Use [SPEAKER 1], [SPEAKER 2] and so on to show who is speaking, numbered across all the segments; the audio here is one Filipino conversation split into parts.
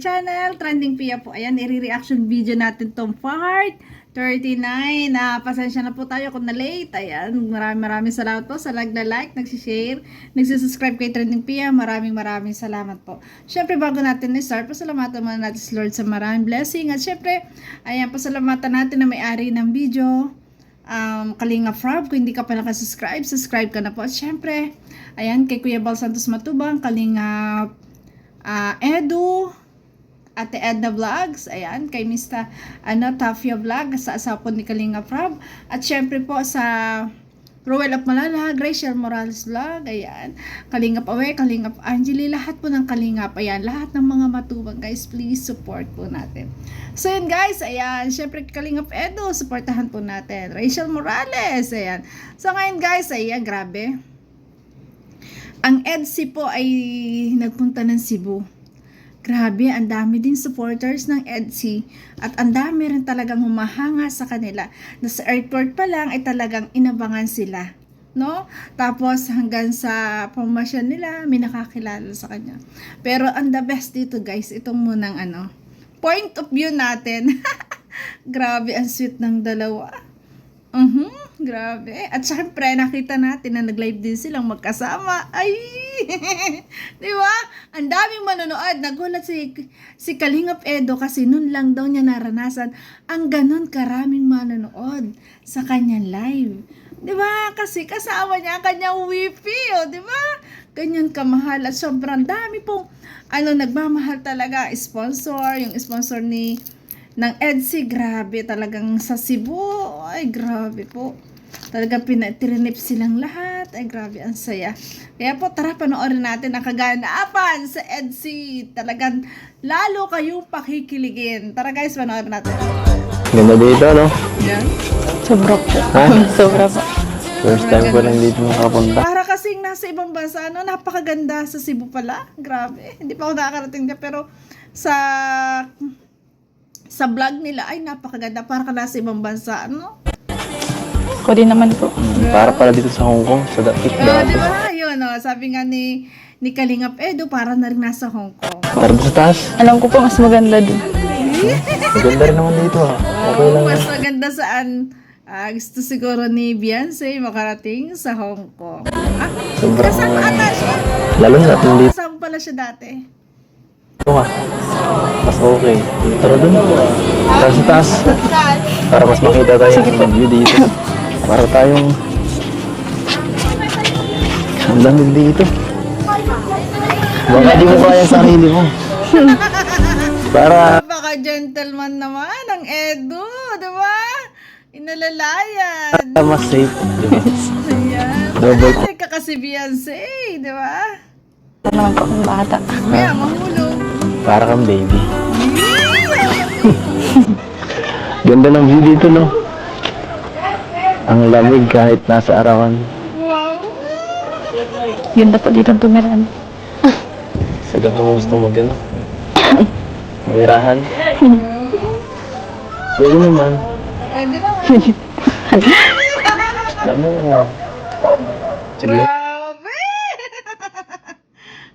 [SPEAKER 1] channel, Trending Pia po. Ayan, i-reaction video natin tong part 39. Pasensya na po tayo kung na-late. Ayan, maraming salamat po sa nagla-like, nagsishare, nagsisubscribe kay Trending Pia. Maraming salamat po. Syempre, bago natin i-start, pasalamatan muna natin si Lord sa maraming blessing. At syempre, ayan, pasalamatan natin na may-ari ng video. Kalinga Frab, kung hindi ka pa nakasubscribe, subscribe ka na po. At syempre, ayan, kay Kuya Bal Santos Matubang, Kalinga Edu, Ate Edna Vlogs, ayan, kay Mr. Tafia Vlog, sa asawa ni Kalinga Frab, at syempre po sa Roel of Malalag, Rachel Morales Vlog, ayan, Kalingap Awe, Kalingap Angeli, lahat po ng Kalingap, ayan, lahat ng mga matubang, guys, please support po natin. So yun guys, ayan, syempre Kalingap Edu, supportahan po natin. Rachel Morales, ayan. So ngayon guys, ayan, grabe. Ang EDSI po ay nagpunta ng Cebu. Grabe, ang dami din supporters ng EDSI at ang dami rin talagang humahanga sa kanila. Na sa airport pa lang ay talagang inabangan sila, no? Tapos hanggang sa pumasyan nila, may nakakilala sa kanya. Pero ang the best dito guys, itong munang point of view natin. Grabe, ang sweet ng dalawa. Grabe. At syempre, nakita natin na nag-live din silang magkasama. Ay! Di ba? Ang daming manonood. Nagulat si Kalingap Edo kasi nun lang daw niya naranasan ang ganon karaming manonood sa kanyang live. Di ba? Kasi kasama niya ang kanyang wifi. Di ba? Ganyan kamahal. At sobrang dami pong nagmamahal talaga. Sponsor. Yung sponsor ng EDSI, grabe talagang sa Cebu. Ay, grabe po. Talagang trinip silang lahat. Ay, grabe, ang saya. Kaya po, tara, panoorin natin ang kaganaapan sa EDSI. Talagang lalo kayong pakikiligin. Tara guys, panoorin natin.
[SPEAKER 2] Ganda dito, no?
[SPEAKER 1] Yan.
[SPEAKER 3] Sobra po.
[SPEAKER 2] Ha?
[SPEAKER 3] Sobra po.
[SPEAKER 2] First time ko lang dito makapunta.
[SPEAKER 1] Para kasing nasa ibang bansa, napakaganda sa Cebu pala. Grabe. Hindi pa ako nakakarating dyan, pero sa vlog nila ay napakaganda, para ka nasa ibang bansa,
[SPEAKER 3] Ko din naman po.
[SPEAKER 2] Para pala dito sa Hong Kong, sa Dapit
[SPEAKER 1] di
[SPEAKER 2] dati.
[SPEAKER 1] ba? Yun, sabi nga ni Kalingap Edo, para na rin nasa Hong Kong.
[SPEAKER 2] Tara sa taas.
[SPEAKER 3] Alam ko po mas maganda din.
[SPEAKER 2] Maganda rin naman dito, ha. Okay lang.
[SPEAKER 1] Mas maganda saan, gusto siguro ni Beyonce makarating sa Hong Kong.
[SPEAKER 2] Sobrang
[SPEAKER 1] Kasama ata siya.
[SPEAKER 2] lalo na natin dito.
[SPEAKER 1] Kasama pala siya dati.
[SPEAKER 2] Nga. Mas okay. Tara dun. Tara sa taas. Para mas makita tayo ng view dito. Para tayong ang lamig dito. Baka di mo kaya sa sarili mo. Para
[SPEAKER 1] Baka gentleman naman ang Edo, di ba? Inalalayan.
[SPEAKER 2] mas safe. Diba?
[SPEAKER 1] Ayan.
[SPEAKER 2] Double.
[SPEAKER 1] Kasi ka kasi Beyonce, di ba?
[SPEAKER 3] Ito naman po akong bata.
[SPEAKER 1] Kaya mahulog.
[SPEAKER 2] Para kang baby. Ganda ng view dito, no? Ang lamig kahit nasa arawan.
[SPEAKER 1] Wow.
[SPEAKER 3] Ganda po dito tumiran.
[SPEAKER 2] Sagad mo gusto mo gano'n. Mirahan. Pwede naman.
[SPEAKER 1] Pwede naman.
[SPEAKER 2] Alam mo. Sige.
[SPEAKER 1] Grabe!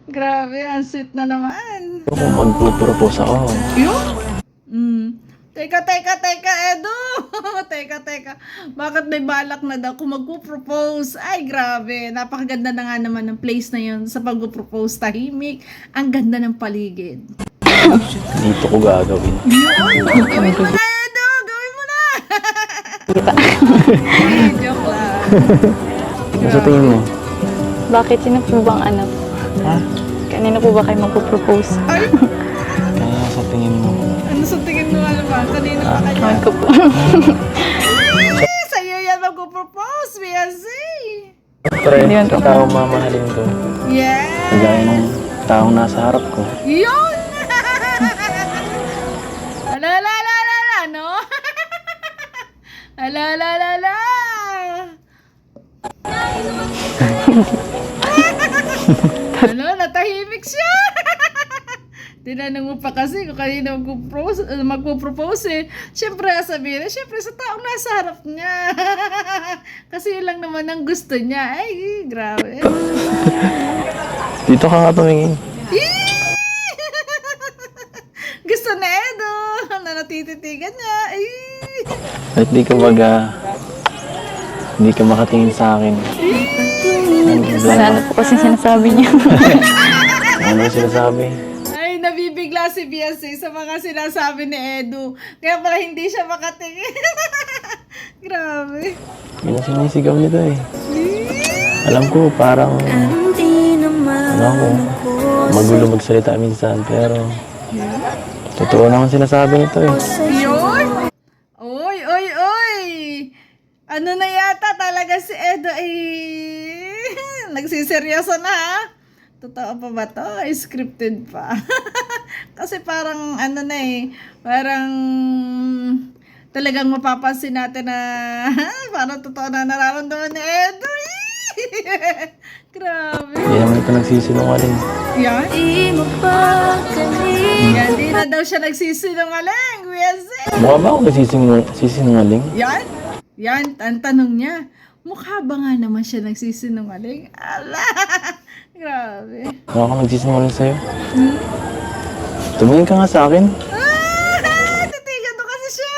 [SPEAKER 1] Grabe, ang sweet na naman.
[SPEAKER 2] Kung magpupropose ako.
[SPEAKER 1] Yun? Teka, Edo! Teka. Bakit may balak na daw kung magpo-propose? Ay, grabe. Napakaganda na nga naman ng place na yun sa pag-propose. Tahimik. Ang ganda ng paligid.
[SPEAKER 2] Dito ko gagawin.
[SPEAKER 1] Gawin mo na, Edo! Gawin mo na! Joke lang.
[SPEAKER 2] Ano sa tingin mo?
[SPEAKER 3] Bakit? Sino po bang
[SPEAKER 2] Ha?
[SPEAKER 3] Kanino po ba kayo magpo-propose?
[SPEAKER 1] Ay!
[SPEAKER 2] Kaya sa tingin mo?
[SPEAKER 1] Ano sa tingin mo naman? Kanino pa kaya?
[SPEAKER 3] Ewan ko po.
[SPEAKER 1] Sa'yo yan magpo-propose, Beyonce!
[SPEAKER 2] Pre,
[SPEAKER 3] Hindi man
[SPEAKER 2] sa
[SPEAKER 3] po.
[SPEAKER 2] taong mamahalin ko.
[SPEAKER 1] Yes!
[SPEAKER 2] Kagaya ng taong nasa harap ko.
[SPEAKER 1] Yun! Ala, no? Ala. Natahimik siya! Tinanong mo pa kasi kung kanino magpo-propose eh. Siyempre, sabihin na, siyempre sa taong nasa harap niya. Kasi yun lang naman ang gusto niya. Ay, grabe.
[SPEAKER 2] Dito ka nga tumingin.
[SPEAKER 1] titigan niya. Ay.
[SPEAKER 2] At di ka baga, hindi ka makatingin sa akin.
[SPEAKER 3] Ano po kasi sinasabi niya?
[SPEAKER 2] Ano sinasabi?
[SPEAKER 1] Ay, nabibigla si Biancy sa mga sinasabi ni Edu. Kaya pala hindi siya makatingin. Grabe.
[SPEAKER 2] Yun ang sinisigaw nito eh. Alam ko parang, magulo magsalita minsan, pero totoo naman sinasabi nito eh.
[SPEAKER 1] Yun! Oy, oy, oy! Ano na yata talaga si Edo ay nagsiseryoso na ha? Totoo pa ba to? Ay, scripted pa. Kasi parang ano na eh, parang talagang mapapansin natin na parang totoo na nararamdaman ni Edo. Grabe.
[SPEAKER 2] Hindi naman ito nagsisinungaling.
[SPEAKER 1] Yan? Yan, di na daw siya nagsisinungaling. Kuya
[SPEAKER 2] Mukha ba ako nagsisinungaling?
[SPEAKER 1] Yan? Yan, ang tanong niya. Mukha ba nga naman siya nagsisinungaling? Ala! Grabe.
[SPEAKER 2] Mukha ako nagsisinungaling sa'yo? Tumingin ka nga sa akin.
[SPEAKER 1] Titigan to kasi siya.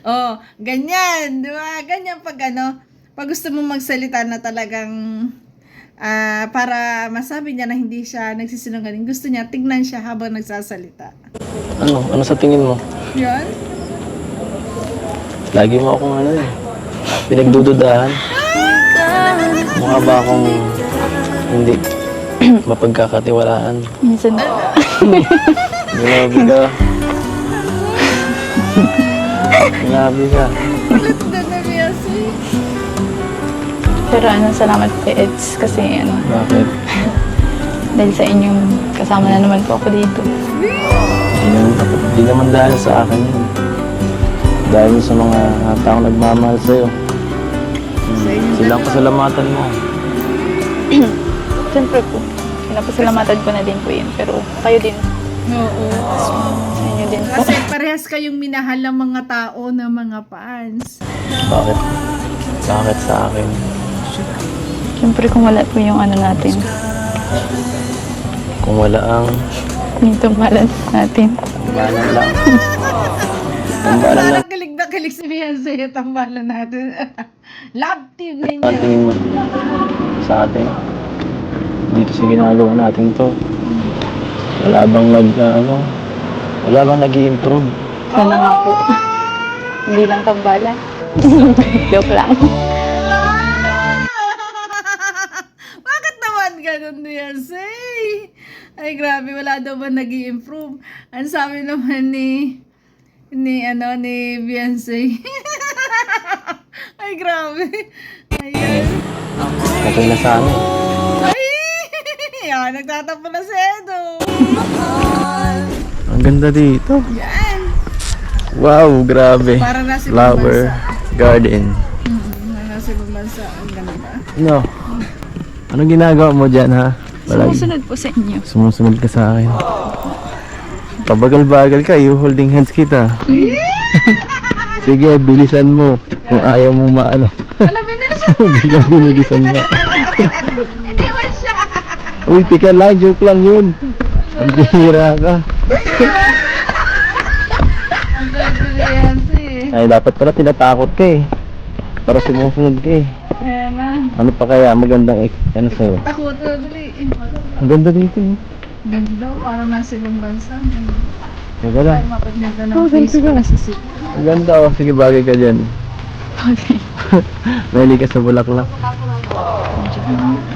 [SPEAKER 1] Oh, ganyan. Di ba? Ganyan pag ano, pag gusto mo magsalita na talagang para masabi niya na hindi siya nagsisinungaling, gusto niya tignan siya habang nagsasalita.
[SPEAKER 2] Ano? Ano sa tingin mo?
[SPEAKER 1] Yan?
[SPEAKER 2] Lagi mo akong ano eh, pinagdududahan. Mukha ba akong hindi mapagkakatiwalaan?
[SPEAKER 3] Minsan po.
[SPEAKER 2] Grabe ka. Grabe ka.
[SPEAKER 1] Ulit na Biancy.
[SPEAKER 3] Pero salamat po Eds kasi
[SPEAKER 2] Bakit?
[SPEAKER 3] dahil sa inyong kasama na naman po ako dito.
[SPEAKER 2] Di naman dahil sa akin yun. Dahil sa mga taong nagmamahal sa'yo. Silang pasalamatan mo.
[SPEAKER 3] Siyempre po, pinapasalamatan ko na din po yun. Pero kayo din,
[SPEAKER 1] Oo.
[SPEAKER 3] sa inyo din po.
[SPEAKER 1] Kasi parehas kayong minahal ng mga tao ng mga fans.
[SPEAKER 2] Bakit? Bakit sa akin?
[SPEAKER 3] Siyempre kung wala po yung natin,
[SPEAKER 2] Kung wala ang
[SPEAKER 3] yung tumbalan natin.
[SPEAKER 2] banan lang. Tambalan lang.
[SPEAKER 1] Parang kilig na kilig si Beyonce yung tambalan natin. Love team
[SPEAKER 2] Ang
[SPEAKER 1] ninyo.
[SPEAKER 2] tingin mo sa atin. Dito sa ginagawa natin to. Wala bang wala bang nag-i-improve?
[SPEAKER 3] Sana nga po. Hindi lang tambalan. Joke lang.
[SPEAKER 1] Bakit naman ganun Beyonce? Ay grabe, wala daw ba nag-i-improve? Ang sabi naman ni Beyonce. Ay grabe. Ayan.
[SPEAKER 2] Okay na sa amin.
[SPEAKER 1] Ay! Yan, nagtatapo na si Edo.
[SPEAKER 2] Ang ganda dito.
[SPEAKER 1] Yan.
[SPEAKER 2] Wow, grabe.
[SPEAKER 1] Parang nasa ibang
[SPEAKER 2] Flower
[SPEAKER 1] bansa.
[SPEAKER 2] garden.
[SPEAKER 1] Nasa ibang bansa. Ang ganda.
[SPEAKER 2] No. Anong ginagawa mo dyan, ha?
[SPEAKER 3] Sumusunod po sa inyo.
[SPEAKER 2] Sumusunod ka sa akin. Pabagal-bagal ka, you holding hands kita. Sige, bilisan mo. Kung ayaw mo maano.
[SPEAKER 1] Alam mo na siya.
[SPEAKER 2] Biglang binilisan mo. Uy, tika lang, joke lang yun. Ang bihira ka.
[SPEAKER 1] Ang ganda Beyonce.
[SPEAKER 2] Ay, dapat pala tinatakot ka eh. Para sumusunod ka eh.
[SPEAKER 1] Ayan na.
[SPEAKER 2] Ano pa kaya magandang ano sa'yo?
[SPEAKER 1] Takot na dali.
[SPEAKER 2] Ang ganda dito eh.
[SPEAKER 1] Ganda. Parang nasa ibang bansa.
[SPEAKER 2] Teka lang.
[SPEAKER 1] Mapaganda ng face ko na sisip.
[SPEAKER 2] Ang ganda oh. Sige, bagay ka dyan. Mahilig ka sa bulaklak.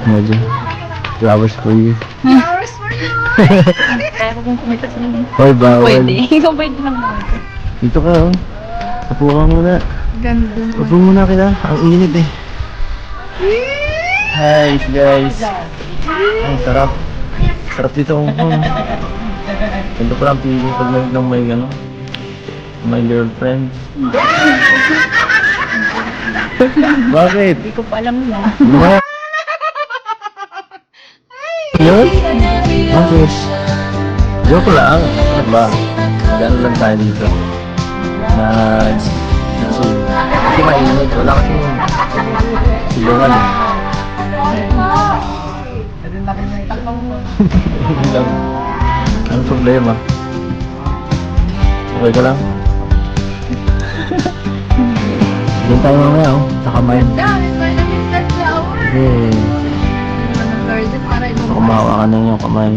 [SPEAKER 2] Medyo. Flowers for you.
[SPEAKER 1] Flowers for you.
[SPEAKER 3] Kaya ko kung kumita sa inyo.
[SPEAKER 2] Hoy, bawal.
[SPEAKER 3] Pwede. Ikaw pwede lang naman.
[SPEAKER 2] Dito ka oh. Upo ka muna.
[SPEAKER 1] Ganda.
[SPEAKER 2] Upo muna kita. Ang init eh. Hi guys. Ang sarap. Sarap dito umupo. Ganito pa lang pili pag may girlfriend. Bakit?
[SPEAKER 3] Hindi ko pa alam na.
[SPEAKER 2] Ano? Yun? Bakit? Joke lang. Ano ba? Gano'n lang tayo dito. Hindi mainit. Wala kasi silungan eh. Hindi lang. Ano problema? Okay ka lang? Doon tayo mamaya, oh. Sa kamay.
[SPEAKER 1] Dami pa namin flower.
[SPEAKER 2] Sige.
[SPEAKER 1] Anong garden para ibang
[SPEAKER 2] Kumawa ka na yung kamay.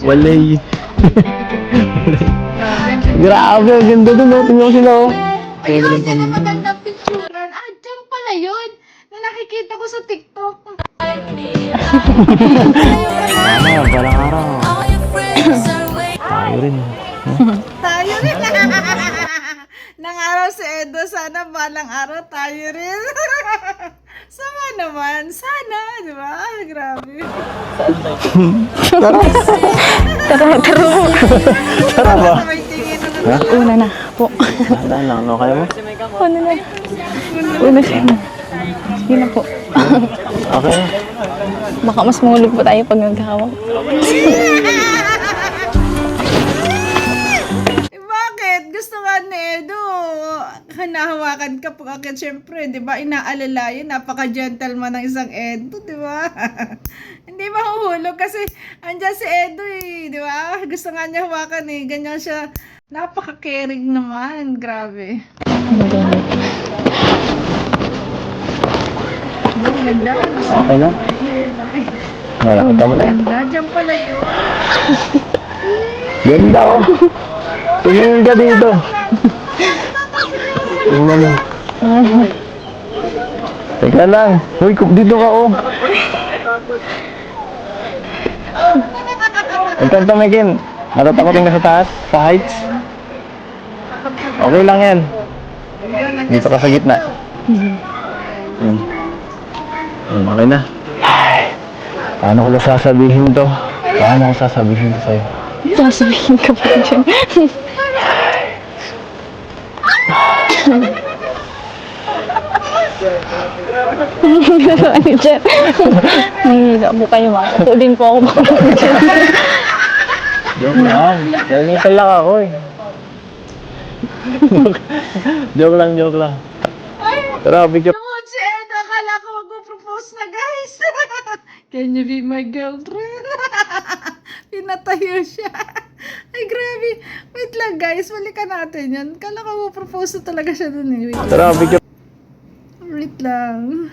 [SPEAKER 2] Walay. Grabe, ang ganda doon. Oh. Tingnan ko sila, oh.
[SPEAKER 1] Ayun, yan ang magandang picturean. Ah, dyan pala yun. Na nakikita ko sa TikTok.
[SPEAKER 2] Ano, balang araw. Tayo rin.
[SPEAKER 1] Tayo rin. Nang araw si Edo, sana balang araw tayo rin. Sama naman. Sana, di ba? Grabe.
[SPEAKER 2] Tara ba?
[SPEAKER 1] May tingin na
[SPEAKER 2] Ha?
[SPEAKER 3] Una na po.
[SPEAKER 2] Tandaan lang, no? Kaya mo?
[SPEAKER 3] Una na. Una siya. Sige na po.
[SPEAKER 2] Okay.
[SPEAKER 3] Baka mas mahulog po tayo pag naghawak.
[SPEAKER 1] Bakit? Gusto nga ni Edo. Hanahawakan ka pag akit. Siyempre, di ba? Inaalala yun. Napaka-gentleman ng isang Edo, di ba? Hindi mahuhulog kasi andyan si Edo eh. Di ba? Gusto nga niya hawakan eh. Ganyan siya. Napaka-caring naman. Grabe. Ganda.
[SPEAKER 2] Okay na? Wala, kita mo na yan.
[SPEAKER 1] Ganda. Diyan pala yun.
[SPEAKER 2] Ganda, oh. Tingin ka dito. Tingnan mo. Teka lang. Uy, dito ka, oh. Ikaw tumikin. Natatakotin ka sa taas? Sa heights? Okay lang yan. Dito ka sa gitna. Okay na. Ay, paano ko na sasabihin to? Paano ko sasabihin to sa'yo?
[SPEAKER 3] Sasabihin ka pa dyan. Ano dyan? Nangihila po kayo mga. Tulin po ako mga dyan.
[SPEAKER 2] Joke lang. Nalinisan lang ako eh. Joke lang, joke lang. Tara, picture.
[SPEAKER 1] Naman si Edo. Akala ko mag-propose na, guys. Can you be my girlfriend? Pinatayo siya. Ay, grabe. Wait lang, guys. Balikan natin yan. Akala ko mag-propose na talaga siya dun eh. Wait,
[SPEAKER 2] Tara, picture.
[SPEAKER 1] wait lang.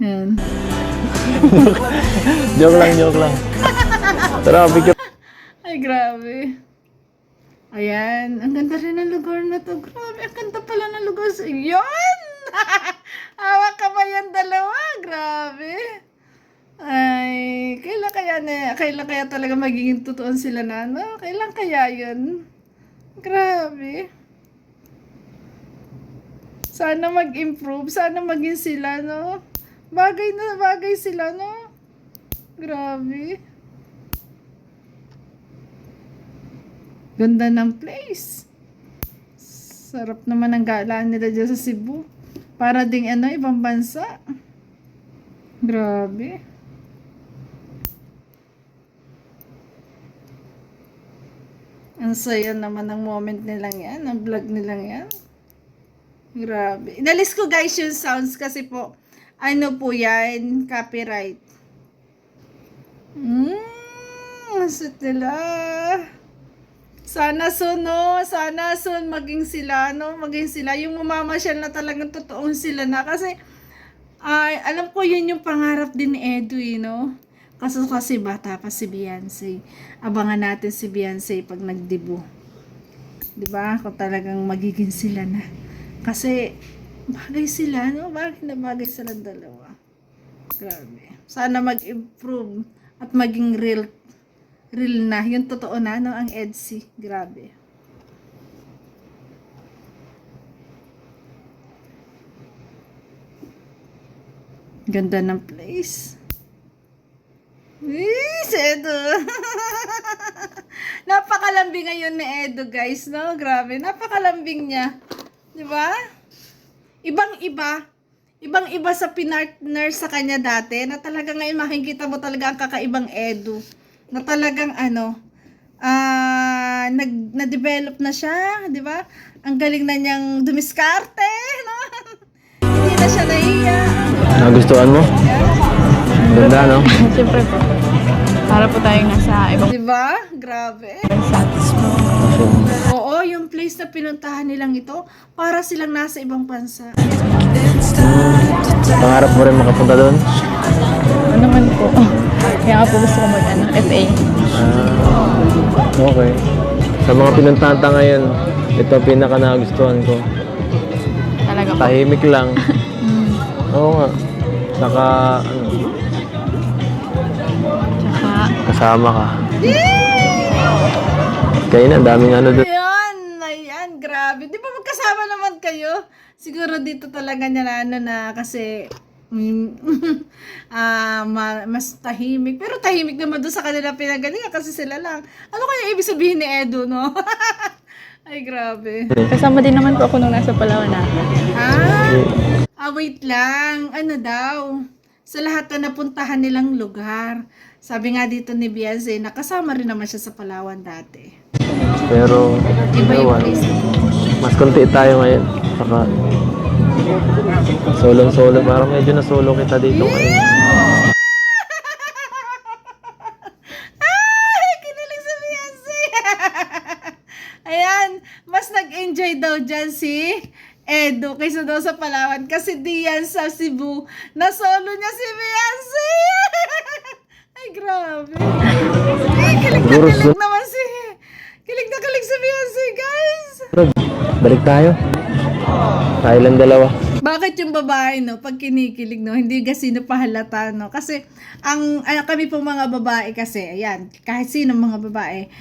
[SPEAKER 1] Yan.
[SPEAKER 2] Joke lang, joke lang. Tara, picture.
[SPEAKER 1] Ay, grabe. Ayan. Ang ganda rin ng lugar na to. Grabe. Ang ganda pala ng lugar sa... Yun! Hawak ka ba yan dalawa? Grabe. Ay, kailan kaya talaga magiging totoo sila na, no? Kailan kaya yun? Grabe. Sana mag-improve. Sana maging sila, no? Bagay na bagay sila, no? Grabe. Ganda ng place. Sarap naman ang galaan nila dyan sa Cebu. Para ding ibang bansa. Grabe. Ang saya naman ng moment nilang yan. Ang vlog nilang yan. Grabe. Inalis ko guys yung sounds kasi po, ano po yan, copyright. Sweet nila. Sana soon, no? Sana soon maging sila, no? Maging sila. Yung mamamasyal na talagang totoong sila na. Kasi, ay, alam ko yun yung pangarap din ni Edo, no? Kasi bata pa si Beyonce. Abangan natin si Beyonce pag nagdebut. Diba? Kung talagang magiging sila na. Kasi, bagay sila, no? Bagay na bagay silang dalawa. Grabe. Sana mag-improve at maging real na. Yung totoo na, no? Ang EDSI. Grabe. Ganda ng place. Si Edo. Napakalambing ngayon ni Edo, guys, no? Grabe. Napakalambing niya. Diba? Ibang-iba sa pinartner sa kanya dati na talagang ngayon makikita mo talaga ang kakaibang Edo. Na talagang na-develop na siya, di ba? Ang galing na niyang dumiskarte, no? Hindi na siya nahiya.
[SPEAKER 2] Nagustuhan mo? Ganda, no?
[SPEAKER 3] Siyempre po. Para po tayong nasa ibang
[SPEAKER 1] Diba? Grabe.
[SPEAKER 3] bansa.
[SPEAKER 1] Oo, yung place na pinuntahan nilang ito, para silang nasa ibang bansa.
[SPEAKER 2] Pangarap mo rin makapunta doon?
[SPEAKER 3] Ano naman po. Kaya nga po gusto ko FA.
[SPEAKER 2] Okay. Sa mga pinuntahan ta ngayon, ito ang pinaka nagustuhan ko.
[SPEAKER 3] Talaga po.
[SPEAKER 2] Tahimik lang. Oo nga. Saka,
[SPEAKER 3] Tsaka,
[SPEAKER 2] kasama ka. Kaya na, daming doon.
[SPEAKER 1] Ayan, grabe. Di ba magkasama naman kayo? Siguro dito talaga niya na kasi mas tahimik. Pero tahimik naman doon sa kanila pinagalingan kasi sila lang. Ano kaya ibig sabihin ni Edo, no? Ay, grabe.
[SPEAKER 3] kasama din naman po ako nung nasa Palawan na.
[SPEAKER 1] Wait lang. Ano daw? Sa lahat na napuntahan nilang lugar. Sabi nga dito ni Bianze, nakasama rin naman siya sa Palawan dati.
[SPEAKER 2] Pero,
[SPEAKER 1] Iba yung
[SPEAKER 2] ewan.
[SPEAKER 1] place.
[SPEAKER 2] Mas konti tayo ngayon. Saka, solo-solo. Parang medyo na solo kita dito ngayon.
[SPEAKER 1] Ay, kinilig si Bianze. Ayan, mas nag-enjoy daw dyan si Edo kaysa daw sa Palawan. Kasi diyan sa Cebu, na-solo niya si Bianze. Ay, grabe. Ay, kilig na
[SPEAKER 2] Siguro
[SPEAKER 1] kilig naman si... Kilig na kilig si Bianze, guys.
[SPEAKER 2] Balik tayo. Tayo lang dalawa.
[SPEAKER 1] Bakit yung babae, no, pag kinikilig, no, hindi kasi pahalata, no? Kasi, kami pong mga babae kasi, ayan, kahit sino mga babae,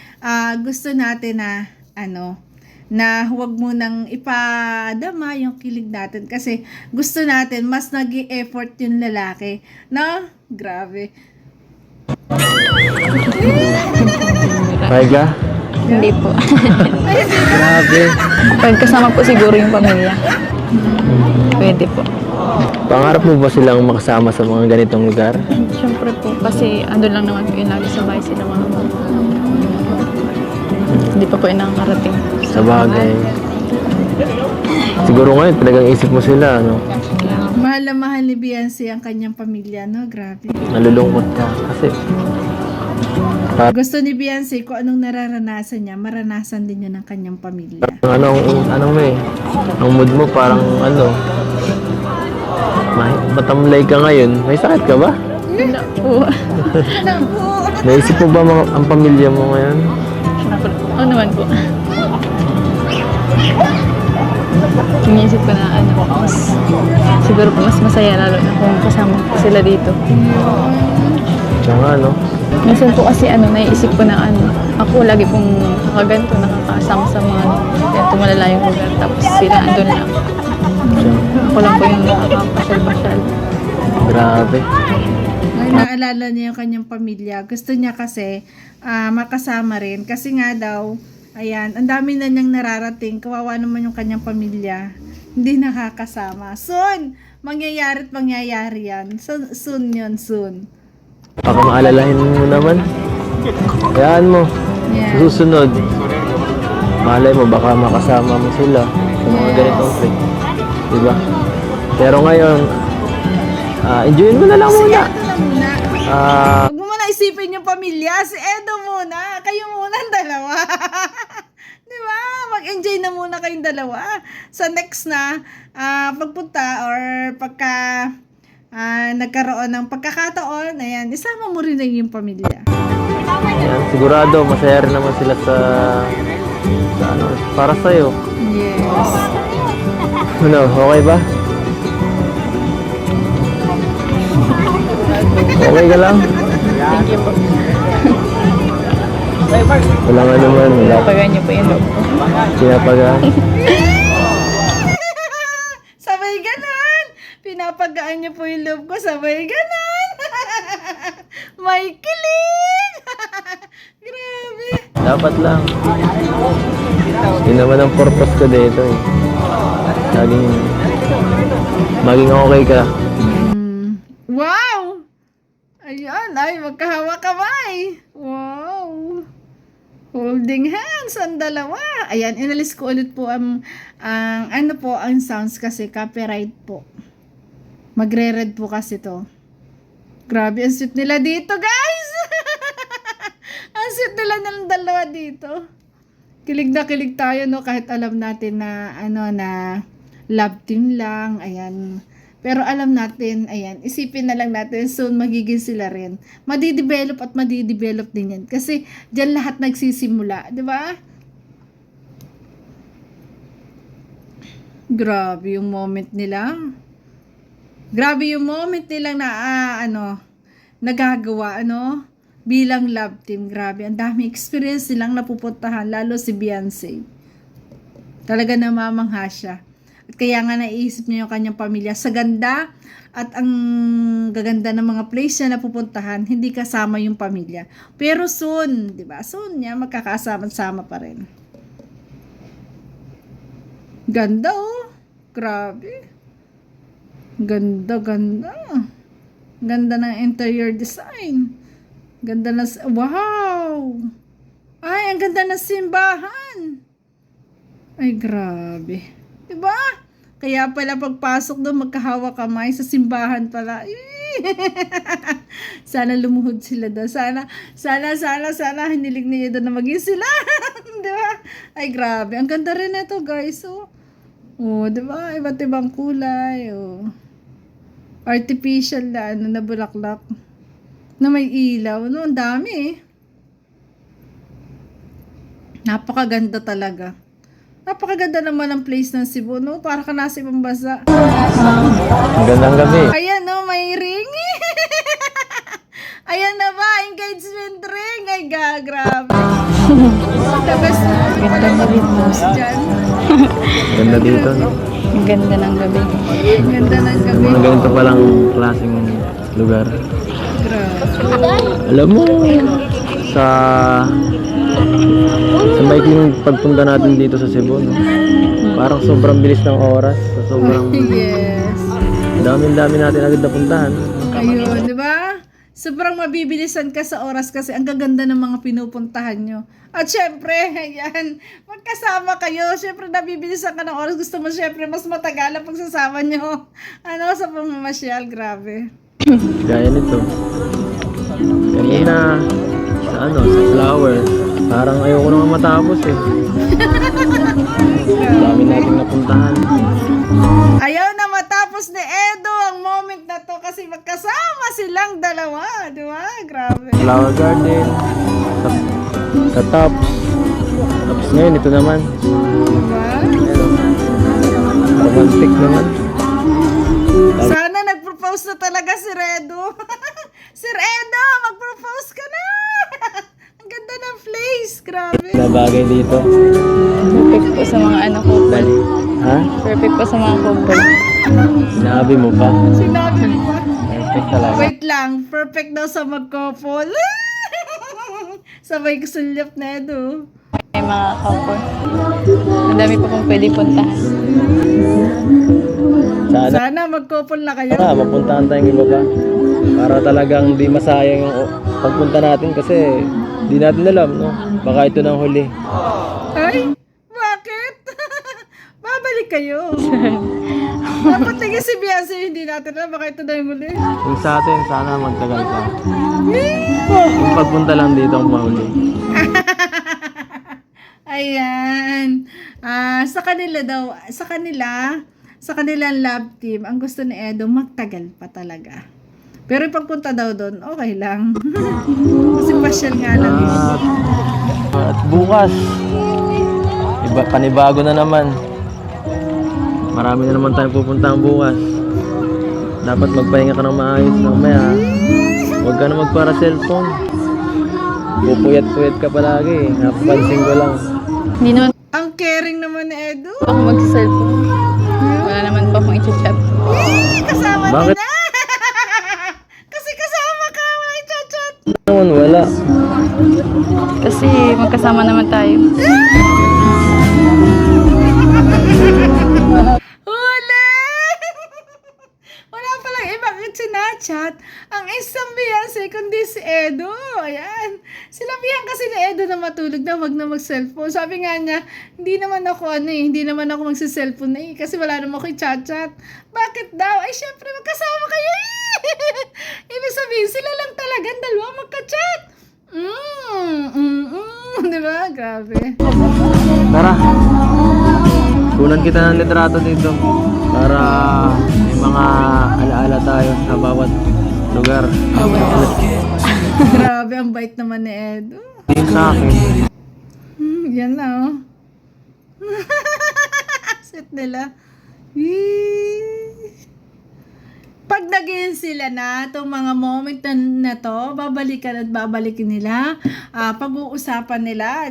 [SPEAKER 1] gusto natin na, na huwag mo nang ipadama yung kilig natin kasi gusto natin mas nag-i-effort yung lalaki. No? Grabe.
[SPEAKER 2] Kaya ka?
[SPEAKER 3] Hindi po.
[SPEAKER 2] Grabe.
[SPEAKER 3] Pag kasama po siguro yung pamilya. Pwede po.
[SPEAKER 2] Pangarap mo ba silang makasama sa mga ganitong lugar?
[SPEAKER 3] Siyempre po. Kasi andun lang naman po yung lagi sa bahay sila mga po. Hindi pa po yung nakakarating.
[SPEAKER 2] Sa bagay. Siguro ngayon, talagang isip mo sila, no?
[SPEAKER 1] Mahal na mahal ni Beyonce ang kanyang pamilya, no? Grabe.
[SPEAKER 2] Nalulungkot ka. Kasi,
[SPEAKER 1] Gusto ni Beyonce kung anong nararanasan niya, maranasan din yun ng kanyang pamilya.
[SPEAKER 2] anong may, ang mood mo parang matamlay ka ngayon. May sakit ka ba?
[SPEAKER 3] Wala po.
[SPEAKER 2] Naisip mo ba ang pamilya mo ngayon?
[SPEAKER 3] Oo naman po. Iniisip ko na siguro po mas masaya lalo na kung kasama po sila dito.
[SPEAKER 2] Kaya nga, no?
[SPEAKER 3] Minsan po kasi naiisip ko na ako lagi pong nakaganto, nakakasama sa mga ganito malalayong lugar. Tapos sila andun lang. Ako lang po yung nakakapasyal-pasyal.
[SPEAKER 2] Grabe.
[SPEAKER 1] Ay, naalala niya yung kanyang pamilya. Gusto niya kasi makasama rin. Kasi nga daw, ayan, ang dami na niyang nararating. Kawawa naman yung kanyang pamilya. Hindi nakakasama. Soon! Mangyayari at mangyayari yan. Soon yun, soon.
[SPEAKER 2] Baka maalalahin mo naman. Hayaan mo.
[SPEAKER 1] Yeah.
[SPEAKER 2] Sa susunod, malay mo, baka makasama mo sila sa mga ganitong trip. Diba? Pero ngayon, enjoyin mo na lang muna.
[SPEAKER 1] Ito lang muna. Huwag mo muna isipin yung pamilya. Si Edo muna. Kayo muna ang dalawa. Di ba? Mag-enjoy na muna kayong dalawa. Sa next na pagpunta or pagka nagkaroon ng pagkakataon, ayan, isama mo rin na yung pamilya.
[SPEAKER 2] Yan, sigurado, masaya rin naman sila sa para sa'yo.
[SPEAKER 1] Yes.
[SPEAKER 2] Ano, okay ba? Okay ka lang?
[SPEAKER 3] Thank you po.
[SPEAKER 2] Wala nga naman. Wala.
[SPEAKER 3] Pagaan niyo po yung loob ko.
[SPEAKER 2] Pinapagaan.
[SPEAKER 1] Sabay ganon! Pinapagaan niyo po yung loob ko, sabay ganon! May kilig! Grabe!
[SPEAKER 2] Dapat lang. Yun naman ang purpose ko dito eh. Maging okay ka.
[SPEAKER 1] Wow! Ayan, ay, magkahawa kamay. Wow! Holding hands ang dalawa. Ayan, inalis ko ulit po ang sounds kasi copyright po. Magre-red po kasi to. Grabe, ang sweet nila dito, guys! Ang sweet nila ng dalawa dito. Kilig na kilig tayo, no? Kahit alam natin na, na love team lang, ayan. Pero alam natin, ayan, isipin na lang natin, soon magiging sila rin. Madidevelop at madidevelop din yan. Kasi, dyan lahat nagsisimula, di ba? Grabe yung moment nila. Grabe yung moment nilang nagagawa, bilang love team. Grabe, ang dami experience nilang napupuntahan, lalo si Beyonce. Talaga namamangha siya. At kaya nga naisip niya yung kanyang pamilya sa ganda at ang gaganda ng mga place na napupuntahan, hindi kasama yung pamilya. Pero soon, di ba? Soon niya magkakasama-sama pa rin. Ganda, oh. Grabe. Ganda, ganda. Ganda ng interior design. Ganda na, wow! Ay, ang ganda ng simbahan. Ay, grabe. Diba? Kaya pala pagpasok doon, magkahawa kamay sa simbahan pala. Sana lumuhod sila doon. Sana hinilig niya doon na maging sila. Diba? Ay, grabe. Ang ganda rin ito, guys. Oh, diba? Iba't ibang kulay. Oh. Artificial na bulaklak. Na may ilaw. Ang dami eh. Napakaganda talaga. Napakaganda naman ang place ng Cebu, no? Para ka nasa ibang bansa.
[SPEAKER 2] Magandang gabi.
[SPEAKER 1] Ayan, no? May ring. Ayan na ba? Engagement ring. Ay, grabe. Tapos,
[SPEAKER 3] Ganda na dito.
[SPEAKER 1] dyan.
[SPEAKER 2] Ganda dito, no?
[SPEAKER 3] Ang ganda ng gabi.
[SPEAKER 1] Ganda ng gabi.
[SPEAKER 2] Mga ganito palang klaseng lugar.
[SPEAKER 1] Grabe.
[SPEAKER 2] Alam mo, sa maikling pagpunta natin dito sa Cebu, no? Parang sobrang bilis ng oras. Sobrang
[SPEAKER 1] Yes.
[SPEAKER 2] dami natin agad napuntahan.
[SPEAKER 1] Ayun, di ba? Sobrang mabibilisan ka sa oras kasi ang gaganda ng mga pinupuntahan nyo. At syempre, ayan, magkasama kayo. Syempre, nabibilisan ka ng oras. Gusto mo syempre mas matagal ang pagsasama nyo. Sa pamamasyal, grabe.
[SPEAKER 2] Gaya nito. Kanina, sa flower. Parang ayoko nang matapos eh. Dami nating napuntahan.
[SPEAKER 1] Ayaw na matapos ni Edo ang moment na to kasi magkasama silang dalawa. Di ba? Grabe.
[SPEAKER 2] Flower garden. Sa top. Tapos ngayon, ito naman.
[SPEAKER 1] Diba?
[SPEAKER 2] Romantic naman.
[SPEAKER 1] Sana nag-propose na talaga si Redo. Sir Edo, mag-propose ka na! Ang ganda ng place, grabe.
[SPEAKER 2] Na bagay dito.
[SPEAKER 3] Perfect po sa mga couple.
[SPEAKER 2] Ha?
[SPEAKER 3] Perfect po sa mga couple.
[SPEAKER 2] Sinabi mo pa.
[SPEAKER 1] Sinabi mo ba?
[SPEAKER 2] Perfect talaga.
[SPEAKER 1] Wait lang, perfect daw sa mag-couple. Sabay kusulyap na Edo.
[SPEAKER 3] May mga couple. Ang dami pa pong pwede puntahan.
[SPEAKER 2] Sana
[SPEAKER 1] Mag-couple na kayo.
[SPEAKER 2] mapuntahan tayong iba pa. Para talagang di masayang yung pagpunta natin kasi di natin alam, no? Baka ito nang huli.
[SPEAKER 1] Ay, bakit? Babalik kayo. Dapat tingin si Beyonce, hindi natin alam, baka ito na yung huli.
[SPEAKER 2] Yung sa atin, sana magtagal pa. Yung pagpunta lang dito ang mahuli.
[SPEAKER 1] Ayan. Sa kanilang love team, ang gusto ni Edo, magtagal pa talaga. Pero yung pagpunta daw doon, okay lang. Kasi pasyal nga lang.
[SPEAKER 2] At bukas, panibago na naman. Marami na naman tayong pupuntahan bukas. Dapat magpahinga ka ng maayos mamaya. Huwag ka na magpara cellphone. Pupuyat-puyat ka palagi. Napapansin ko lang.
[SPEAKER 3] Hindi naman
[SPEAKER 1] Ang caring naman ni Edo.
[SPEAKER 3] po ako mag-cellphone. Wala naman po akong i-chat.
[SPEAKER 1] Kasama
[SPEAKER 2] Bakit?
[SPEAKER 1] din na. Kasi kasama ka, wala i-chat.
[SPEAKER 2] Naman wala.
[SPEAKER 3] Kasi magkasama naman tayo.
[SPEAKER 1] Huli! Wala palang ibang sinachat ang isang Beyonce kundi si Edo. Ayan. Sinabihan kasi ni Edo na matulog na wag na mag-cellphone. Sabi nga niya, hindi naman ako magsi-cellphone na kasi wala naman ako i-chat-chat. Bakit daw? Ay, syempre, magkasama kayo eh. Ibig sabihin, sila lang talaga, dalawa magka-chat. Diba? Grabe.
[SPEAKER 2] Tara. Kunan kita ng litrato dito para may mga alaala tayo sa bawat lugar.
[SPEAKER 1] Grabe, ang bait naman ni Edo.
[SPEAKER 2] Yung sa akin.
[SPEAKER 1] Yan na, oh. Sit nila. Yee. Pag naging sila na, itong mga moment na to, babalikan at babalikin nila. Pag-uusapan nila,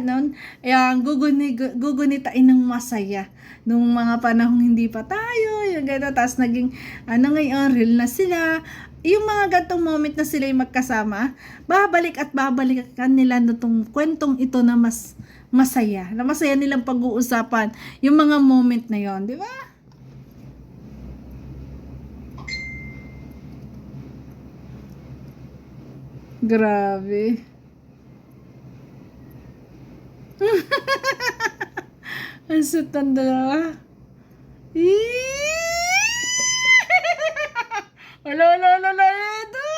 [SPEAKER 1] yung gugunitain ng masaya. Nung mga panahong hindi pa tayo, yung gano'n, tapos naging, ngayon, real na sila. Yung mga gantong moment na sila yung magkasama, babalik at babalikan nila itong kwentong ito na mas masaya. Na masaya nilang pag-uusapan yung mga moment na yon, di ba? Grabe. Ang sweet ng dalawa. Ala, Edo.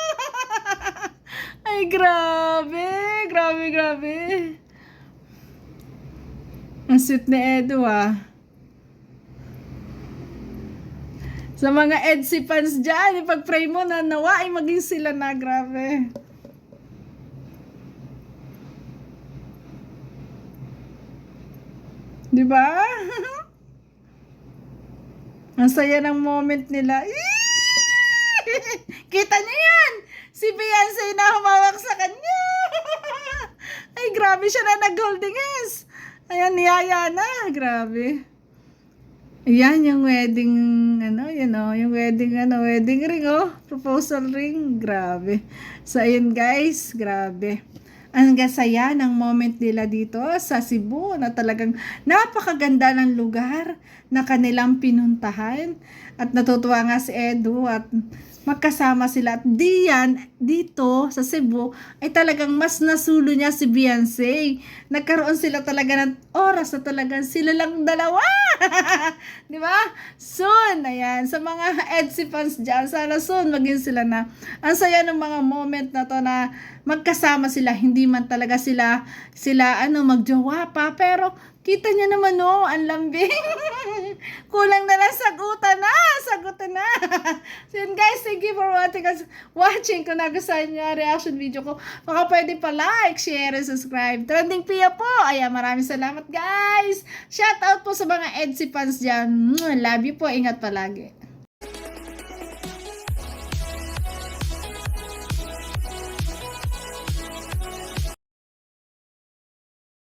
[SPEAKER 1] Ay, grabe. Grabe. Ang sweet ni Edo, Sa mga Edsy fans dyan, ipag-pray mo na nawa ay maging sila na. Grabe. Diba? Ang saya ng moment nila. Kita niyo yan! Si Beyonce na humawak sa kanya. Ay, grabe siya na nag-holding hands. Ayan, niyaya na. Grabe. Ayan, yung wedding, yung wedding ring, proposal ring. Grabe. So, ayun guys, grabe. Ang saya ng moment nila dito sa Cebu na talagang napakaganda ng lugar na kanilang pinuntahan. At natutuwa nga si Edu at magkasama sila. At dito sa Cebu ay talagang mas nasulo niya si Beyonce. Nagkaroon sila talaga ng oras na talagang sila lang dalawa. Di ba? Soon, ayan. Sa mga Edsy fans dyan, sana soon maging sila na. Ang saya ng mga moment na to na magkasama sila. Hindi man talaga sila magjowa pa. Pero kita niya naman, ang lambing. Kulang na lang sagutan na. So yun guys, thank you for watching. Kung nagustuhan niyo ang reaction video ko, baka pwede pa like, share, and subscribe. Trending Pia po. Ayan, maraming salamat guys. Shout out po sa mga Edsy fans dyan. Love you po. Ingat palagi.